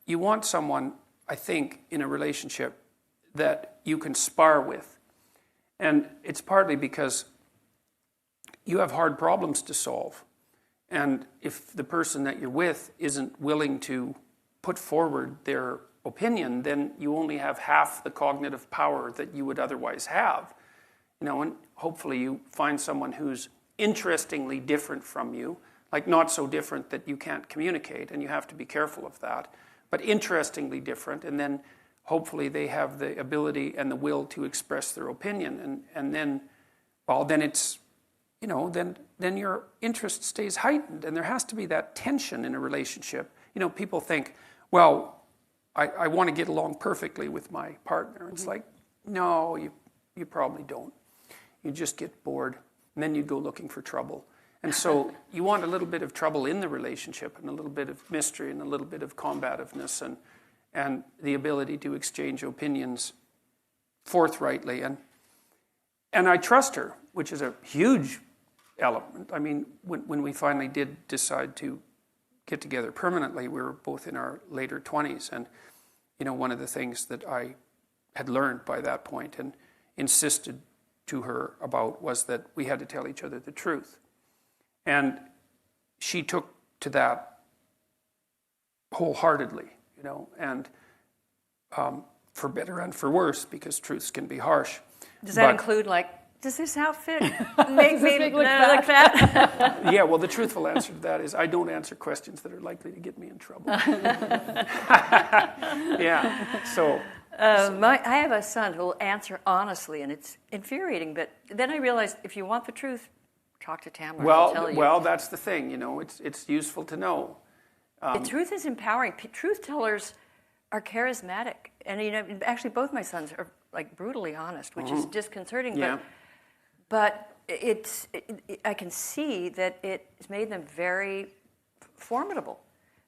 you want someone, I think, in a relationship that you can spar with. And it's partly because you have hard problems to solve. And if the person that you're with isn't willing to put forward their opinion, then you only have half the cognitive power that you would otherwise have. And hopefully you find someone who's interestingly different from you, like not so different that you can't communicate, and you have to be careful of that, but interestingly different, and then hopefully they have the ability and the will to express their opinion, and then, well, then it's, then your interest stays heightened, and there has to be that tension in a relationship. People think, well, I want to get along perfectly with my partner. It's like, no, you probably don't. You just get bored, and then you go looking for trouble. And so you want a little bit of trouble in the relationship, and a little bit of mystery, and a little bit of combativeness, and the ability to exchange opinions forthrightly. And I trust her, which is a huge element. I mean, when we finally did decide to get together permanently, we were both in our later 20s. And, one of the things that I had learned by that point and insisted to her about was that we had to tell each other the truth. And she took to that wholeheartedly, and for better and for worse, because truths can be harsh. Does that include, does this outfit make me look like that? Yeah, well, the truthful answer to that is I don't answer questions that are likely to get me in trouble. Yeah, so... I have a son who will answer honestly, and it's infuriating, but then I realized if you want the truth, talk to Tamara. I'll tell you. Well, that's the thing, it's useful to know. The truth is empowering. Truth tellers are charismatic, and actually both my sons are brutally honest, which is disconcerting. Yeah. But I can see that it's made them very formidable,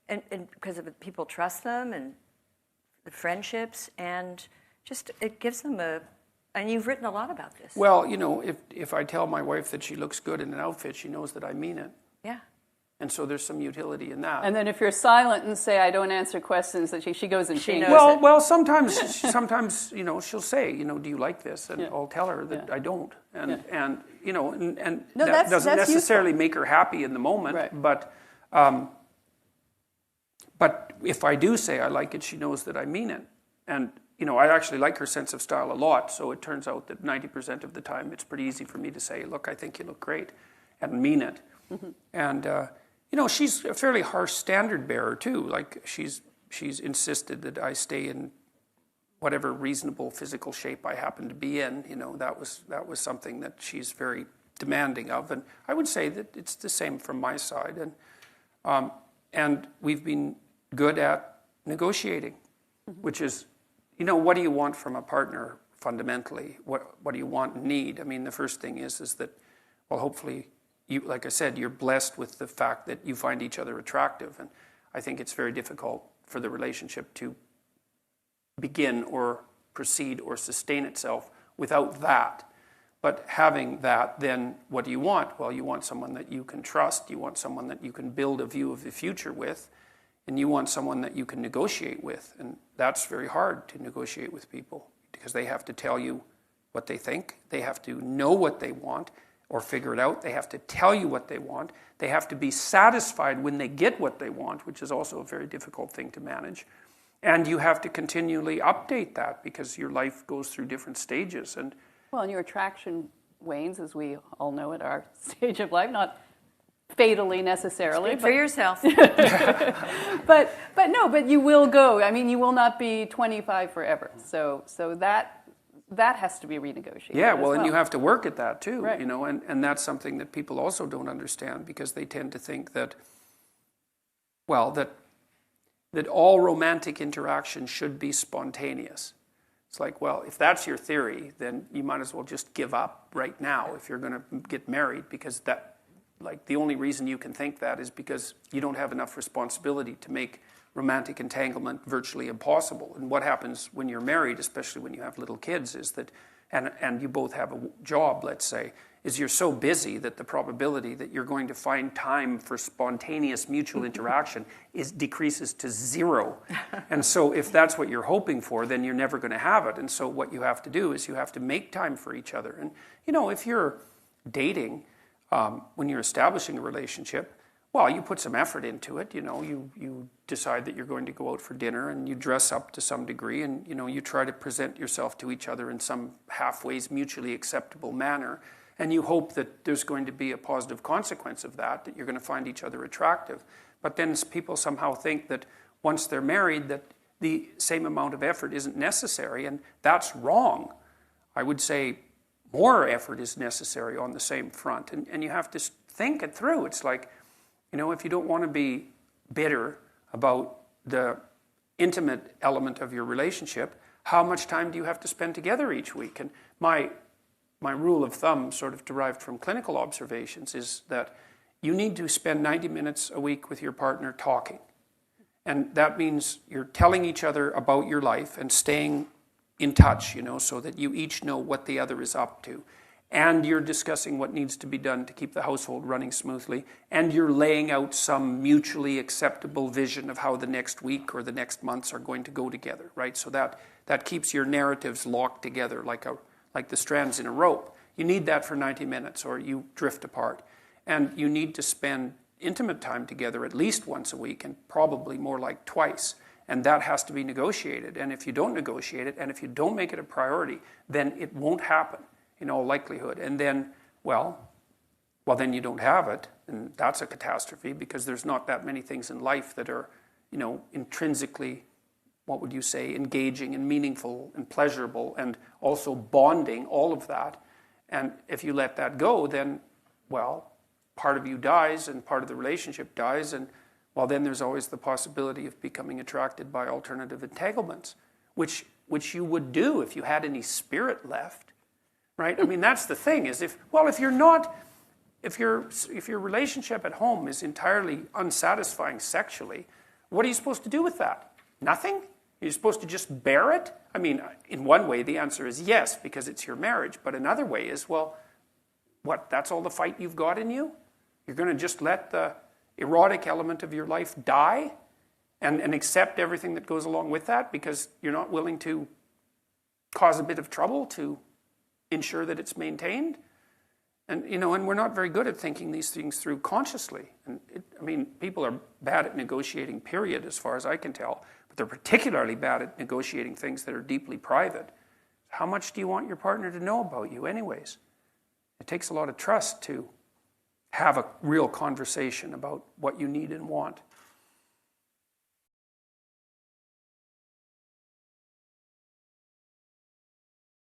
and because of people trust them and the friendships, and just it gives them and you've written a lot about this. Well, if I tell my wife that she looks good in an outfit, she knows that I mean it. Yeah. And so there's some utility in that. And then if you're silent and say, I don't answer questions, that she goes and changes it. Well, sometimes, she'll say, do you like this? And I'll tell her that I don't. And that doesn't necessarily make her happy in the moment. Right. But if I do say I like it, she knows that I mean it. And, I actually like her sense of style a lot. So it turns out that 90% of the time it's pretty easy for me to say, look, I think you look great, and mean it. Mm-hmm. And, she's a fairly harsh standard bearer too. Like she's insisted that I stay in whatever reasonable physical shape I happen to be in. That was something that she's very demanding of. And I would say that it's the same from my side. And we've been good at negotiating, which is, what do you want from a partner fundamentally? What do you want and need? I mean, the first thing is that, well, hopefully, like I said, you're blessed with the fact that you find each other attractive. And I think it's very difficult for the relationship to begin or proceed or sustain itself without that. But having that, then what do you want? Well, you want someone that you can trust. You want someone that you can build a view of the future with. And you want someone that you can negotiate with. And that's very hard to negotiate with people because they have to tell you what they think. They have to know what they want or figure it out. They have to tell you what they want. They have to be satisfied when they get what they want, which is also a very difficult thing to manage. And you have to continually update that because your life goes through different stages. And your attraction wanes, as we all know at our stage of life, not fatally necessarily. Speak for yourself. but you will go. I mean, you will not be 25 forever. So that has to be renegotiated. Yeah, well, and you have to work at that too, right. And that's something that people also don't understand because they tend to think that, well, that all romantic interaction should be spontaneous. It's like, well, if that's your theory, then you might as well just give up right now if you're going to get married because the only reason you can think that is because you don't have enough responsibility to make romantic entanglement virtually impossible. And what happens when you're married, especially when you have little kids, is that and you both have a job, let's say, is you're so busy that the probability that you're going to find time for spontaneous mutual interaction decreases to 0. And so if that's what you're hoping for, then you're never going to have it. And so what you have to do is you have to make time for each other. And, if you're dating, when you're establishing a relationship, well, you put some effort into it. You decide that you're going to go out for dinner and you dress up to some degree and, you try to present yourself to each other in some halfway mutually acceptable manner. And you hope that there's going to be a positive consequence of that you're going to find each other attractive. But then people somehow think that once they're married that the same amount of effort isn't necessary, and that's wrong. I would say more effort is necessary on the same front. And you have to think it through. It's like, if you don't want to be bitter about the intimate element of your relationship, how much time do you have to spend together each week? And my rule of thumb, sort of derived from clinical observations, is that you need to spend 90 minutes a week with your partner talking. And that means you're telling each other about your life and staying in touch, so that you each know what the other is up to. And you're discussing what needs to be done to keep the household running smoothly. And you're laying out some mutually acceptable vision of how the next week or the next months are going to go together, right? So that keeps your narratives locked together like the strands in a rope. You need that for 90 minutes or you drift apart. And you need to spend intimate time together at least once a week and probably more like twice. And that has to be negotiated. And if you don't negotiate it and if you don't make it a priority, then it won't happen in all likelihood. And then, well, then you don't have it. And that's a catastrophe because there's not that many things in life that are, intrinsically, what would you say, engaging and meaningful and pleasurable and also bonding, all of that. And if you let that go, then, well, part of you dies and part of the relationship dies. And, well, then there's always the possibility of becoming attracted by alternative entanglements, which you would do if you had any spirit left, right? I mean, that's the thing is if your relationship at home is entirely unsatisfying sexually, what are you supposed to do with that? Nothing? You're supposed to just bear it? I mean, in one way, the answer is yes, because it's your marriage. But another way is, well, what, that's all the fight you've got in you? You're going to just let the erotic element of your life die and accept everything that goes along with that because you're not willing to cause a bit of trouble to ensure that it's maintained? And, and we're not very good at thinking these things through consciously. And people are bad at negotiating, period, as far as I can tell. But they're particularly bad at negotiating things that are deeply private. How much do you want your partner to know about you anyways? It takes a lot of trust to have a real conversation about what you need and want.